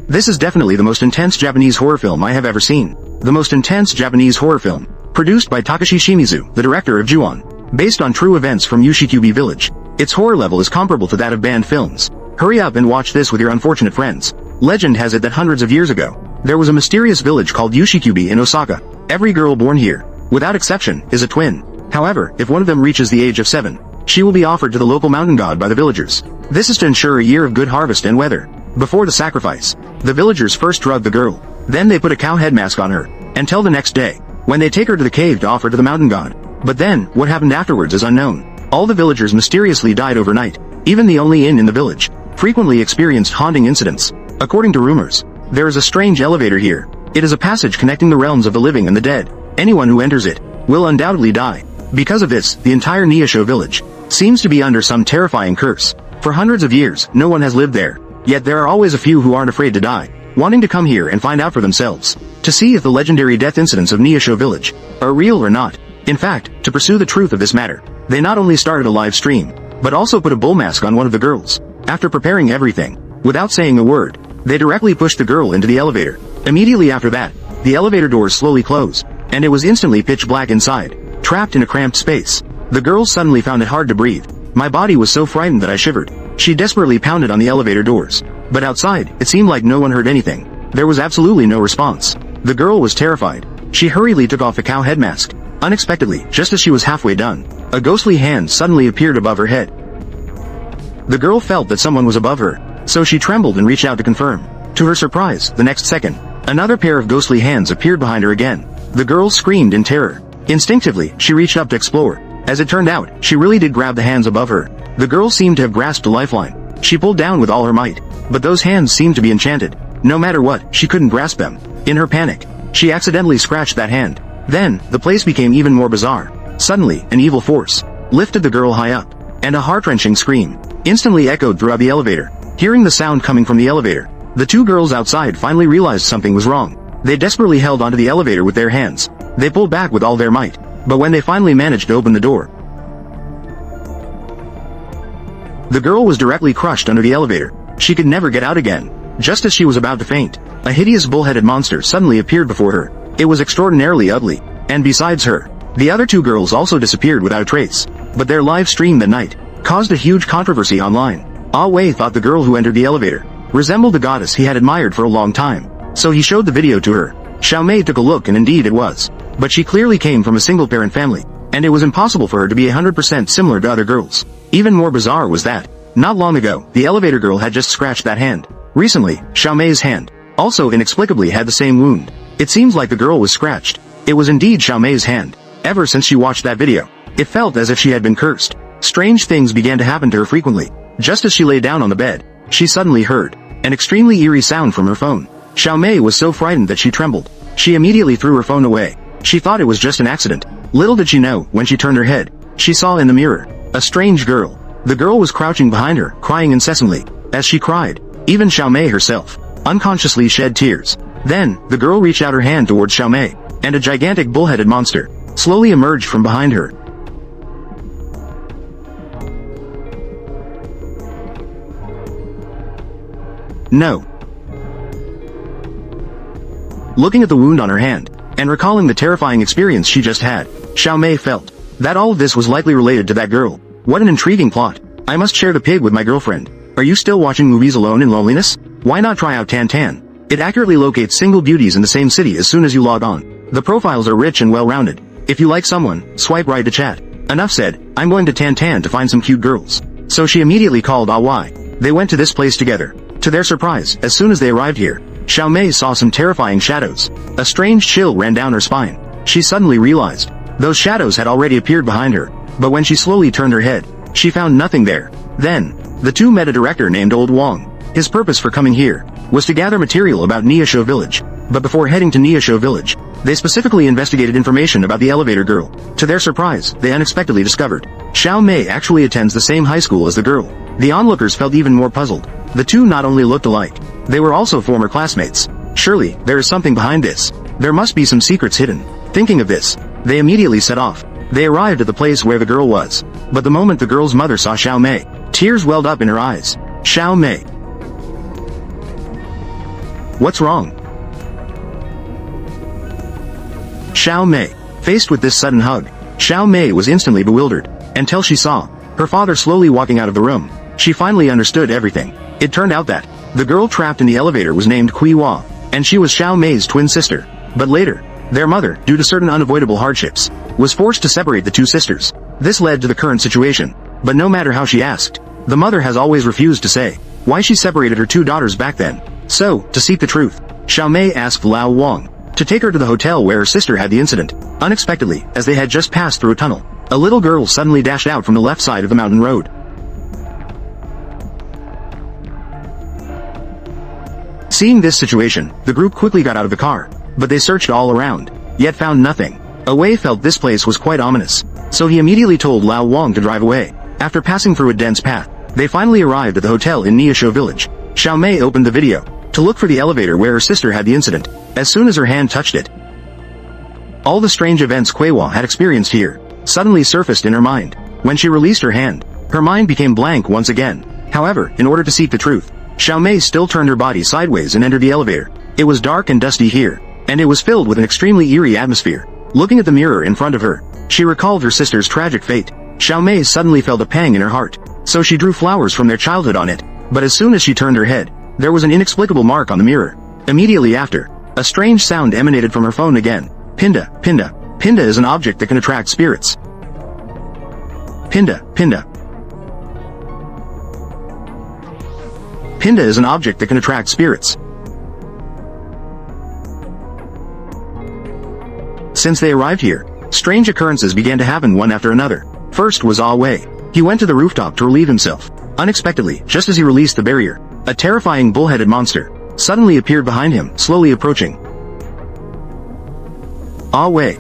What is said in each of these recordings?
This is definitely the most intense Japanese horror film I have ever seen. The most intense Japanese horror film. Produced by Takashi Shimizu, the director of Juon. Based on true events from Ushikubi Village. Its horror level is comparable to that of banned films. Hurry up and watch this with your unfortunate friends. Legend has it that hundreds of years ago, there was a mysterious village called Ushikubi in Osaka. Every girl born here, without exception, is a twin. However, if one of them reaches the age of 7, she will be offered to the local mountain god by the villagers. This is to ensure a year of good harvest and weather. Before the sacrifice, the villagers first drug the girl. Then they put a cow head mask on her, until the next day, when they take her to the cave to offer to the mountain god. But then, what happened afterwards is unknown. All the villagers mysteriously died overnight. Even the only inn in the village frequently experienced haunting incidents. According to rumors, there is a strange elevator here. It is a passage connecting the realms of the living and the dead. Anyone who enters it will undoubtedly die. Because of this, the entire Niushou Village seems to be under some terrifying curse. For hundreds of years, no one has lived there. Yet there are always a few who aren't afraid to die, wanting to come here and find out for themselves, to see if the legendary death incidents of Niushou Village are real or not. In fact, to pursue the truth of this matter, they not only started a live stream, but also put a bull mask on one of the girls. After preparing everything, without saying a word, they directly pushed the girl into the elevator. Immediately after that, the elevator doors slowly closed, and it was instantly pitch black inside, trapped in a cramped space. The girl suddenly found it hard to breathe. My body was so frightened that I shivered. She desperately pounded on the elevator doors. But outside, it seemed like no one heard anything. There was absolutely no response. The girl was terrified. She hurriedly took off the cow head mask. Unexpectedly, just as she was halfway done, a ghostly hand suddenly appeared above her head. The girl felt that someone was above her, so she trembled and reached out to confirm. To her surprise, the next second, another pair of ghostly hands appeared behind her again. The girl screamed in terror. Instinctively, she reached up to explore. As it turned out, she really did grab the hands above her. The girl seemed to have grasped a lifeline. She pulled down with all her might, but those hands seemed to be enchanted. No matter what, she couldn't grasp them. In her panic, she accidentally scratched that hand. Then, the place became even more bizarre. Suddenly, an evil force lifted the girl high up, and a heart-wrenching scream instantly echoed throughout the elevator. Hearing the sound coming from the elevator, the two girls outside finally realized something was wrong. They desperately held onto the elevator with their hands. They pulled back with all their might, but when they finally managed to open the door, the girl was directly crushed under the elevator. She could never get out again. Just as she was about to faint, a hideous bull-headed monster suddenly appeared before her. It was extraordinarily ugly, and besides her, the other two girls also disappeared without a trace. But their live stream that night caused a huge controversy online. Ah Wei thought the girl who entered the elevator resembled the goddess he had admired for a long time, so he showed the video to her. Xiao Mei took a look and indeed it was. But she clearly came from a single-parent family, and it was impossible for her to be 100% similar to other girls. Even more bizarre was that, not long ago, the elevator girl had just scratched that hand. Recently, Xiao Mei's hand also inexplicably had the same wound. It seems like the girl was scratched. It was indeed Xiao Mei's hand. Ever since she watched that video, it felt as if she had been cursed. Strange things began to happen to her frequently. Just as she lay down on the bed, she suddenly heard an extremely eerie sound from her phone. Xiao Mei was so frightened that she trembled. She immediately threw her phone away. She thought it was just an accident. Little did she know, when she turned her head, she saw in the mirror a strange girl. The girl was crouching behind her, crying incessantly. As she cried, even Xiao Mei herself unconsciously shed tears. Then, the girl reached out her hand towards Xiao Mei, and a gigantic bull-headed monster slowly emerged from behind her. No. Looking at the wound on her hand, and recalling the terrifying experience she just had, Xiao Mei felt that all of this was likely related to that girl. What an intriguing plot. I must share the pig with my girlfriend. Are you still watching movies alone in loneliness? Why not try out Tantan? It accurately locates single beauties in the same city as soon as you log on. The profiles are rich and well-rounded. If you like someone, swipe right to chat. Enough said, I'm going to Tantan to find some cute girls. So she immediately called Ah Wei. They went to this place together. To their surprise, as soon as they arrived here, Xiao Mei saw some terrifying shadows. A strange chill ran down her spine. She suddenly realized those shadows had already appeared behind her, but when she slowly turned her head, she found nothing there. Then, the two met a director named Old Wang. His purpose for coming here was to gather material about Niushou Village. But before heading to Niushou Village, they specifically investigated information about the elevator girl. To their surprise, they unexpectedly discovered Xiao Mei actually attends the same high school as the girl. The onlookers felt even more puzzled. The two not only looked alike, they were also former classmates. Surely, there is something behind this. There must be some secrets hidden. Thinking of this, they immediately set off. They arrived at the place where the girl was. But the moment the girl's mother saw Xiao Mei, tears welled up in her eyes. Xiao Mei. What's wrong? Xiao Mei. Faced with this sudden hug, Xiao Mei was instantly bewildered, until she saw her father slowly walking out of the room. She finally understood everything. It turned out that the girl trapped in the elevator was named Kui Hua, and she was Xiao Mei's twin sister. But later, their mother, due to certain unavoidable hardships, was forced to separate the two sisters. This led to the current situation. But no matter how she asked, the mother has always refused to say why she separated her two daughters back then. So, to seek the truth, Xiao Mei asked Lao Wang to take her to the hotel where her sister had the incident. Unexpectedly, as they had just passed through a tunnel, a little girl suddenly dashed out from the left side of the mountain road. Seeing this situation, the group quickly got out of the car, but they searched all around, yet found nothing. Awei felt this place was quite ominous, so he immediately told Lao Wang to drive away. After passing through a dense path, they finally arrived at the hotel in Niushou Village. Xiao Mei opened the video to look for the elevator where her sister had the incident. As soon as her hand touched it, all the strange events Kui Hua had experienced here suddenly surfaced in her mind. When she released her hand, her mind became blank once again. However, in order to seek the truth, Xiao Mei still turned her body sideways and entered the elevator. It was dark and dusty here, and it was filled with an extremely eerie atmosphere. Looking at the mirror in front of her, she recalled her sister's tragic fate. Xiao Mei suddenly felt a pang in her heart, so she drew flowers from their childhood on it. But as soon as she turned her head, there was an inexplicable mark on the mirror. Immediately after, a strange sound emanated from her phone again. Pinda, Pinda. Pinda is an object that can attract spirits. Pinda, Pinda. Pinda is an object that can attract spirits. Since they arrived here, strange occurrences began to happen one after another. First was Awei. He went to the rooftop to relieve himself. Unexpectedly, just as he released the barrier, a terrifying bull-headed monster suddenly appeared behind him, slowly approaching. Awei.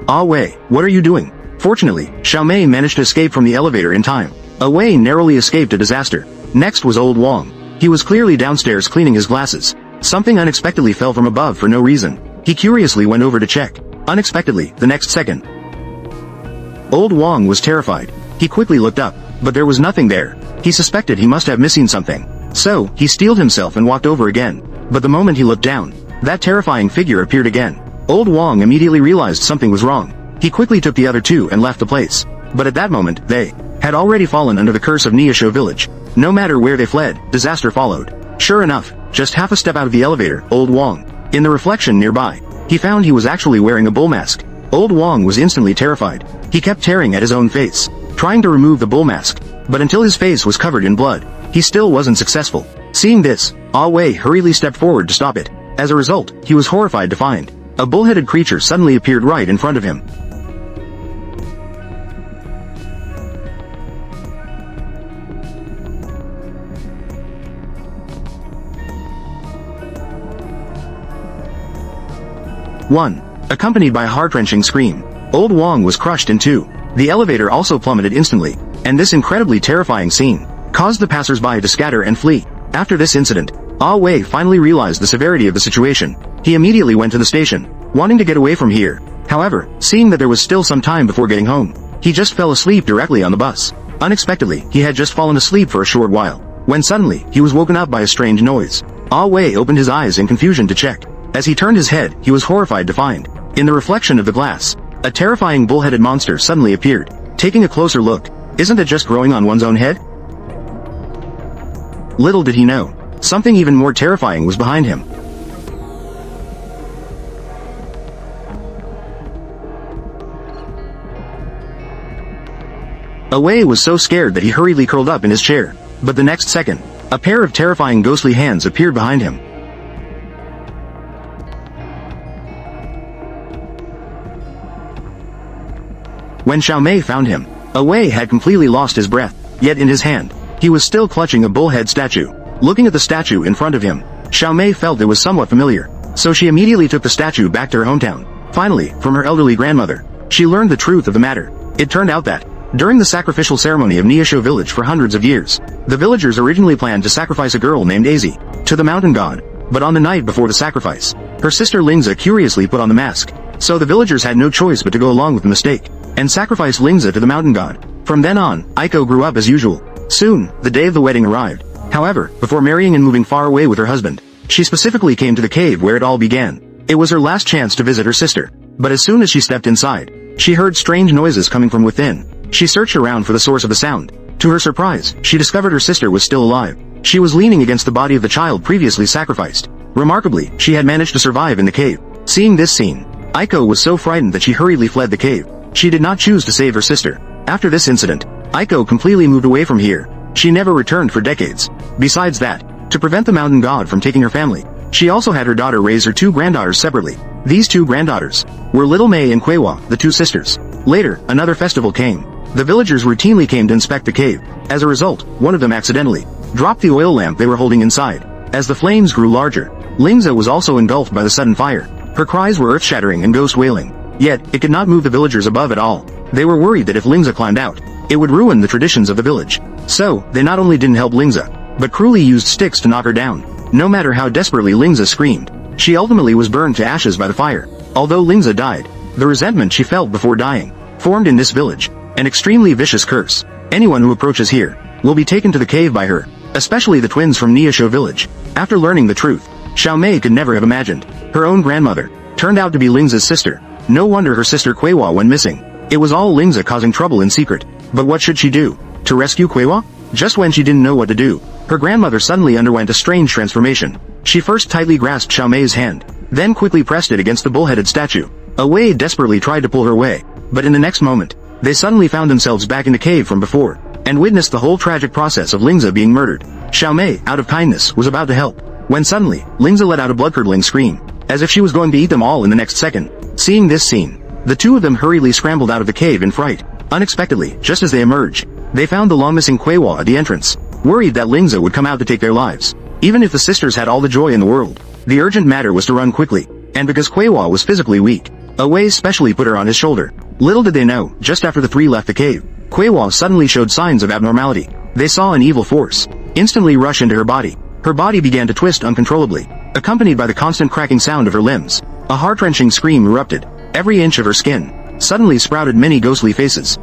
Awei, what are you doing? Fortunately, Xiao Mei managed to escape from the elevator in time. Awei narrowly escaped a disaster. Next was old Wang. He was clearly downstairs cleaning his glasses. Something unexpectedly fell from above for no reason. He curiously went over to check. Unexpectedly, the next second, old Wang was terrified. He quickly looked up, but there was nothing there. He suspected he must have missing something. So, he steeled himself and walked over again. But the moment he looked down, that terrifying figure appeared again. Old Wang immediately realized something was wrong. He quickly took the other two and left the place. But at that moment, they had already fallen under the curse of Niushou Village. No matter where they fled, disaster followed. Sure enough, just half a step out of the elevator, old Wang, in the reflection nearby, he found he was actually wearing a bull mask. Old Wang was instantly terrified. He kept tearing at his own face, trying to remove the bull mask, but until his face was covered in blood, he still wasn't successful. Seeing this, Awei hurriedly stepped forward to stop it. As a result, he was horrified to find a bull-headed creature suddenly appeared right in front of him. One. Accompanied by a heart-wrenching scream, old Wang was crushed in two. The elevator also plummeted instantly, and this incredibly terrifying scene caused the passers-by to scatter and flee. After this incident, Awei finally realized the severity of the situation. He immediately went to the station, wanting to get away from here. However, seeing that there was still some time before getting home, he just fell asleep directly on the bus. Unexpectedly, he had just fallen asleep for a short while, when suddenly, he was woken up by a strange noise. Awei opened his eyes in confusion to check. As he turned his head, he was horrified to find, in the reflection of the glass, a terrifying bull-headed monster suddenly appeared. Taking a closer look, isn't it just growing on one's own head? Little did he know, something even more terrifying was behind him. Awei was so scared that he hurriedly curled up in his chair, but the next second, a pair of terrifying ghostly hands appeared behind him. When Xiao Mei found him, Awei had completely lost his breath, yet in his hand, he was still clutching a bullhead statue. Looking at the statue in front of him, Xiao Mei felt it was somewhat familiar, so she immediately took the statue back to her hometown. Finally, from her elderly grandmother, she learned the truth of the matter. It turned out that, during the sacrificial ceremony of Niushou Village for hundreds of years, the villagers originally planned to sacrifice a girl named Azy to the mountain god, but on the night before the sacrifice, her sister Lingza curiously put on the mask, so the villagers had no choice but to go along with the mistake and sacrifice Lingza to the mountain god. From then on, Aiko grew up as usual. Soon, the day of the wedding arrived. However, before marrying and moving far away with her husband, she specifically came to the cave where it all began. It was her last chance to visit her sister. But as soon as she stepped inside, she heard strange noises coming from within. She searched around for the source of the sound. To her surprise, she discovered her sister was still alive. She was leaning against the body of the child previously sacrificed. Remarkably, she had managed to survive in the cave. Seeing this scene, Aiko was so frightened that she hurriedly fled the cave. She did not choose to save her sister. After this incident, Aiko completely moved away from here. She never returned for decades. Besides that, to prevent the mountain god from taking her family, she also had her daughter raise her two granddaughters separately. These two granddaughters were Little Mei and Kwewa, the two sisters. Later, another festival came. The villagers routinely came to inspect the cave. As a result, one of them accidentally dropped the oil lamp they were holding inside. As the flames grew larger, Lingza was also engulfed by the sudden fire. Her cries were earth-shattering and ghost-wailing. Yet, it could not move the villagers above at all. They were worried that if Lingza climbed out, it would ruin the traditions of the village. So, they not only didn't help Lingza, but cruelly used sticks to knock her down. No matter how desperately Lingza screamed, she ultimately was burned to ashes by the fire. Although Lingza died, the resentment she felt before dying formed in this village an extremely vicious curse. Anyone who approaches here will be taken to the cave by her, especially the twins from Niushou Village. After learning the truth, Xiaomei could never have imagined her own grandmother turned out to be Lingza's sister. No wonder her sister Kwewa went missing. It was all Lingza causing trouble in secret. But what should she do? To rescue Kwewa? Just when she didn't know what to do, her grandmother suddenly underwent a strange transformation. She first tightly grasped Xiaomei's hand, then quickly pressed it against the bull-headed statue. Wei desperately tried to pull her away, but in the next moment, they suddenly found themselves back in the cave from before, and witnessed the whole tragic process of Lingza being murdered. Xiaomei, out of kindness, was about to help, when suddenly, Lingza let out a blood-curdling scream, as if she was going to eat them all in the next second. Seeing this scene, the two of them hurriedly scrambled out of the cave in fright. Unexpectedly, just as they emerged, they found the long-missing Kwewa at the entrance, worried that Lingza would come out to take their lives. Even if the sisters had all the joy in the world, the urgent matter was to run quickly, and because Kwewa was physically weak, Wei specially put her on his shoulder. Little did they know, just after the three left the cave, Kwewa suddenly showed signs of abnormality. They saw an evil force instantly rush into her body. Her body began to twist uncontrollably, accompanied by the constant cracking sound of her limbs. A heart-wrenching scream erupted. Every inch of her skin suddenly sprouted many ghostly faces.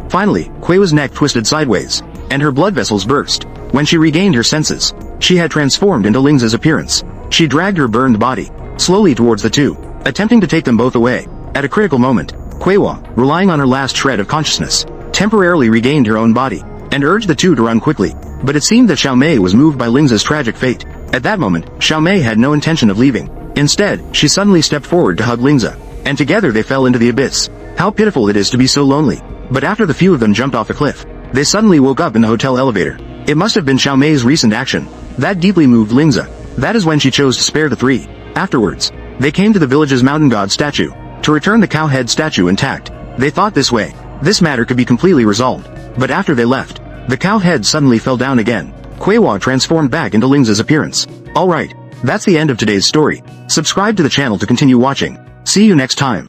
Finally, Kwewa's neck twisted sideways, and her blood vessels burst. When she regained her senses, she had transformed into Lingza's appearance. She dragged her burned body slowly towards the two, attempting to take them both away. At a critical moment, Kwewa, relying on her last shred of consciousness, temporarily regained her own body, and urged the two to run quickly. But it seemed that Xiaomei was moved by Lingza's tragic fate. At that moment, Xiaomei had no intention of leaving. Instead, she suddenly stepped forward to hug Lingza, and together they fell into the abyss. How pitiful it is to be so lonely. But after the few of them jumped off the cliff, they suddenly woke up in the hotel elevator. It must have been Xiaomei's recent action that deeply moved Lingza. That is when she chose to spare the three. Afterwards, they came to the village's mountain god statue to return the cow head statue intact. They thought this way, this matter could be completely resolved. But after they left, the cow head suddenly fell down again. Kwewa transformed back into Lingza's appearance. Alright, that's the end of today's story. Subscribe to the channel to continue watching. See you next time.